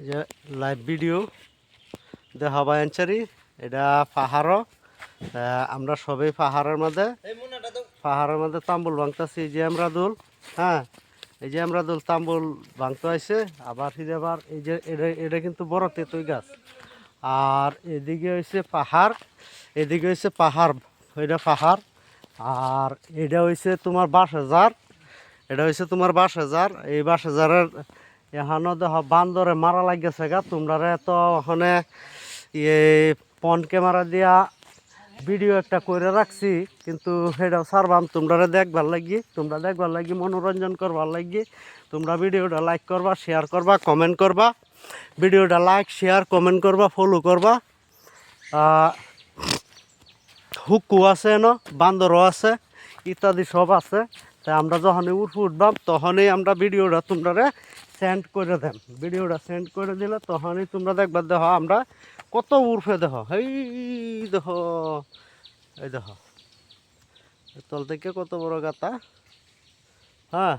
যে live video দেখাবা আনচারি এটা পাহাড়। আমরা সবাই পাহাড়ের মধ্যে তাম্বুল ভাঙতেছি। এই যে আমরা দুল, হ্যাঁ, এই যে আমরা দুল তাম্বুল ভাঙতে হয়েছে। আবার আবার এই যে এটা কিন্তু বড় তেঁতুই গাছ। আর এদিকে হয়েছে পাহাড়, এদিকে হয়েছে পাহাড়, এটা পাহাড়। আর এটা হয়েছে তোমার ২২,০০০, এটা হয়েছে তোমার ২২,০০০। এই ২২,০০০-এর এখানে দেখ বান্দরে মারা লাগেছে গা। তোমরা তো ওখানে পন ক্যামেরা দিয়া ভিডিও একটা করে রাখছি, কিন্তু সেটাও ছাড়বাম তোমরা দেখবার লাগি, মনোরঞ্জন করবার লাগি। তোমরা ভিডিওটা লাইক করবা, শেয়ার করবা, কমেন্ট করবা। ভিডিওটা লাইক, শেয়ার, কমেন্ট করবা, ফলো করবা। হুকু আছে ন, বান্দরও আছে, ইত্যাদি সব আছে। তাই আমরা যখনই উঠবাম তখনই আমরা ভিডিওটা তোমরা সেন্ড করে দেন। ভিডিওটা সেন্ড করে দিলে তখনই তোমরা দেখবার দেখো আমরা কত উর্ফে দেখো। এই দেখো, এই দেখো তল থেকে কত বড় গাতা। হ্যাঁ,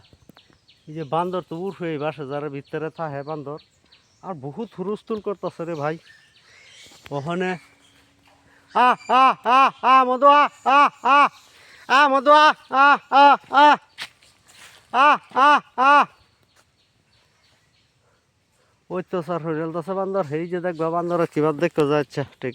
এই যে বান্দর তো উর্ফে এই ২২,০০০-এর ভিতরে থাকে বান্দর। আর বহুত হুরুস্তুল করতেছে রে ভাই ওখানে। মধু মধু অত্যাচার হয়ে গেলতেছে বান্দর। এই যে দেখবা বান্দর কিভাবে দেখতে যাচ্ছে। ঠিক আছে।